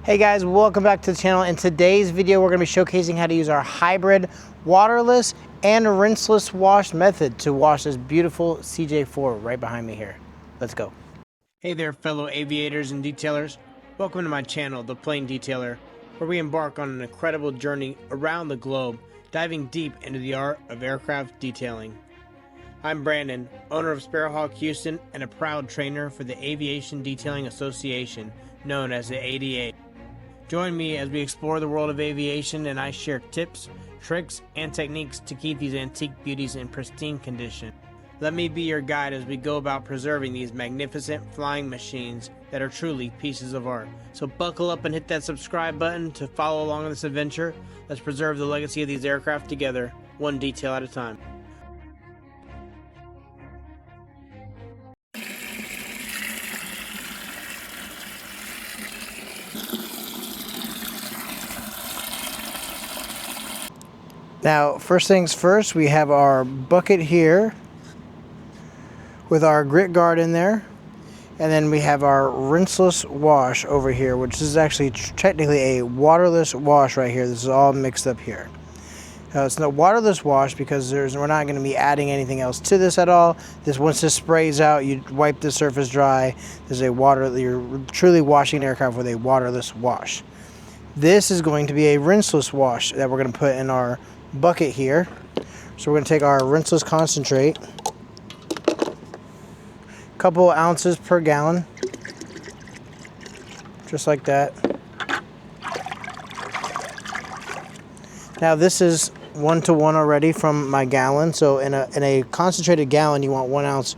Hey guys, welcome back to the channel. In today's video, we're going to be showcasing how to use our hybrid waterless and rinseless wash method to wash this beautiful CJ4 right behind me here. Let's go. Hey there, fellow aviators and detailers. Welcome to my channel, The Plane Detailer, where we embark on an incredible journey around the globe, diving deep into the art of aircraft detailing. I'm Brandon, owner of Sparrowhawk Houston and a proud trainer for the Aviation Detailing Association, known as the ADA. Join me as we explore the world of aviation and I share tips, tricks, and techniques to keep these antique beauties in pristine condition. Let me be your guide as we go about preserving these magnificent flying machines that are truly pieces of art. So buckle up and hit that subscribe button to follow along on this adventure. Let's preserve the legacy of these aircraft together, one detail at a time. Now, first things first, we have our bucket here with our grit guard in there. And then we have our rinseless wash over here, which is actually technically a waterless wash right here. This is all mixed up here. It's no waterless wash because we're not going to be adding anything else to this at all. Once this sprays out, you wipe the surface dry. You're truly washing an aircraft with a waterless wash. This is going to be a rinseless wash that we're going to put in our bucket here. So we're going to take our rinseless concentrate, a couple ounces per gallon, just like that. Now this is 1-to-1 already from my gallon. So in a concentrated gallon, you want 1 ounce,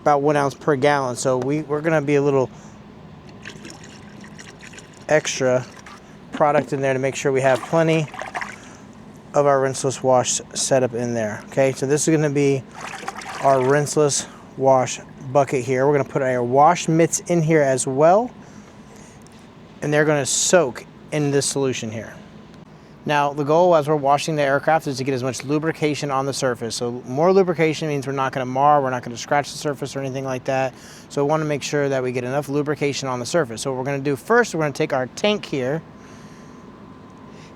about 1 ounce per gallon. So we're going to be a little extra product in there to make sure we have plenty of our rinseless wash set up in there. Okay, so this is going to be our rinseless wash bucket here. We're going to put our wash mitts in here as well, and they're going to soak in this solution here. Now the goal as we're washing the aircraft is to get as much lubrication on the surface. So more lubrication means we're not going to mar, we're not going to scratch the surface or anything like that. So we want to make sure that we get enough lubrication on the surface. So what we're going to do first, we're going to take our tank here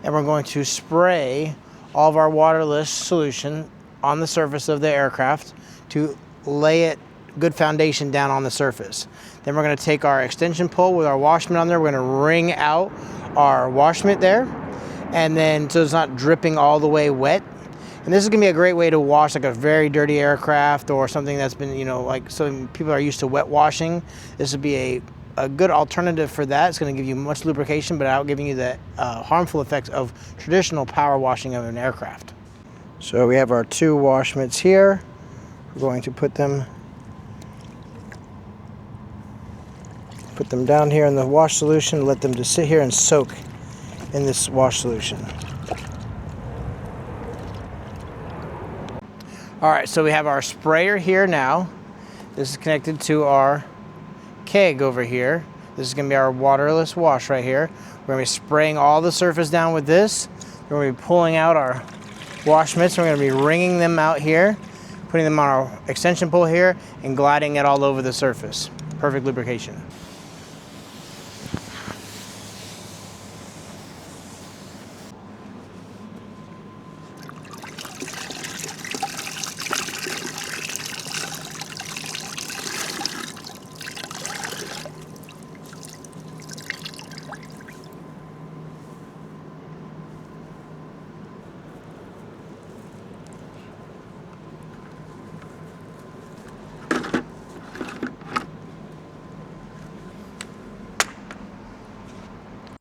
and we're going to spray all of our waterless solution on the surface of the aircraft to lay it good foundation down on the surface. Then we're going to take our extension pole with our wash mitt on there. We're going to wring out our wash mitt there, and then so it's not dripping all the way wet. And this is going to be a great way to wash like a very dirty aircraft or something that's been, like some people are used to wet washing. This would be a good alternative for that. It's going to give you much lubrication, but without giving you the harmful effects of traditional power washing of an aircraft. So we have our 2 wash mitts here. We're going to put them down here in the wash solution, let them just sit here and soak in this wash solution. All right, so we have our sprayer here now. This is connected to our keg over here. This is going to be our waterless wash right here. We're going to be spraying all the surface down with this. We're going to be pulling out our wash mitts. We're going to be wringing them out here, putting them on our extension pole here, and gliding it all over the surface. Perfect lubrication.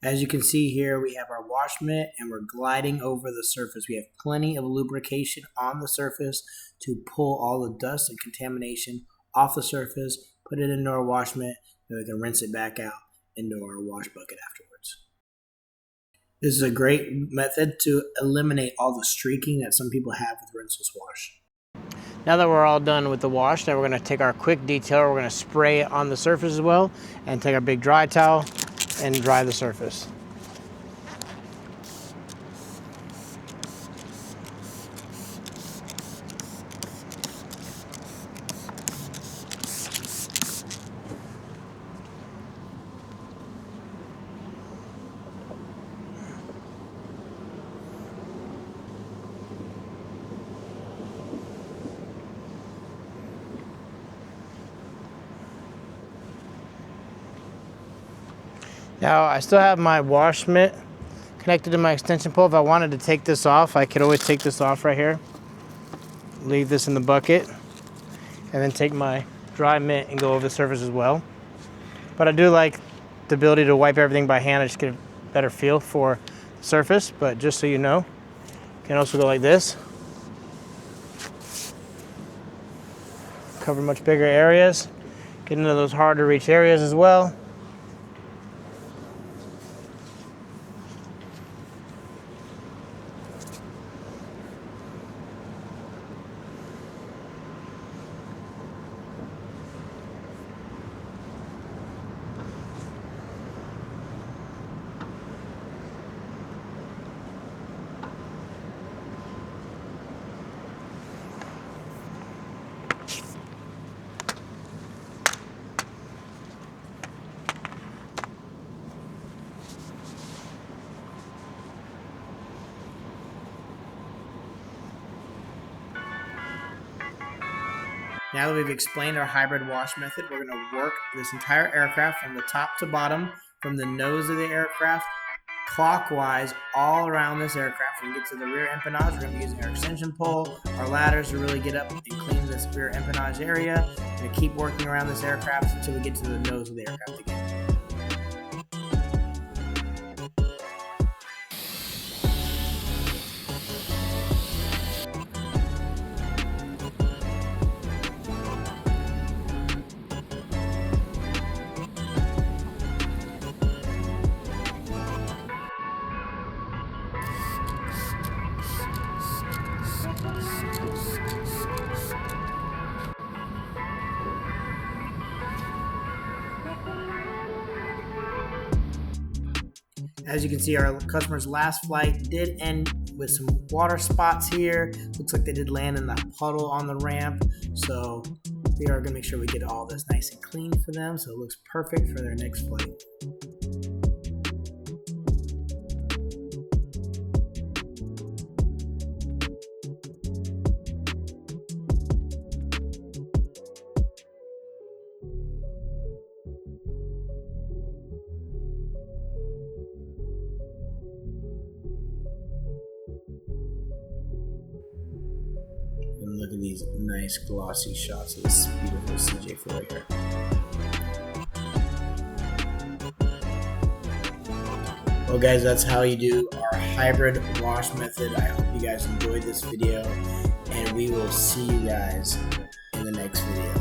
As you can see here, we have our wash mitt and we're gliding over the surface. We have plenty of lubrication on the surface to pull all the dust and contamination off the surface, put it into our wash mitt, and we can rinse it back out into our wash bucket afterwards. This is a great method to eliminate all the streaking that some people have with rinseless wash. Now that we're all done with the wash, now we're going to take our quick detailer, we're going to spray it on the surface as well, and take our big dry towel and dry the surface. Now I still have my wash mitt connected to my extension pole. If I wanted to take this off, I could always take this off right here. Leave this in the bucket, and then take my dry mitt and go over the surface as well. But I do like the ability to wipe everything by hand. I just get a better feel for the surface. But just so you know, you can also go like this. Cover much bigger areas. Get into those hard to reach areas as well. Now that we've explained our hybrid wash method, we're going to work this entire aircraft from the top to bottom, from the nose of the aircraft, clockwise all around this aircraft. When we get to the rear empennage, we're going to be using our extension pole, our ladders to really get up and clean this rear empennage area. We're going to keep working around this aircraft until we get to the nose of the aircraft again. As you can see, our customer's last flight did end with some water spots here. Looks like they did land in that puddle on the ramp. So we are gonna make sure we get all this nice and clean for them so it looks perfect for their next flight. And look at these nice glossy shots of this beautiful CJ4 here. Well guys, that's how you do our hybrid wash method. I hope you guys enjoyed this video, and we will see you guys in the next video.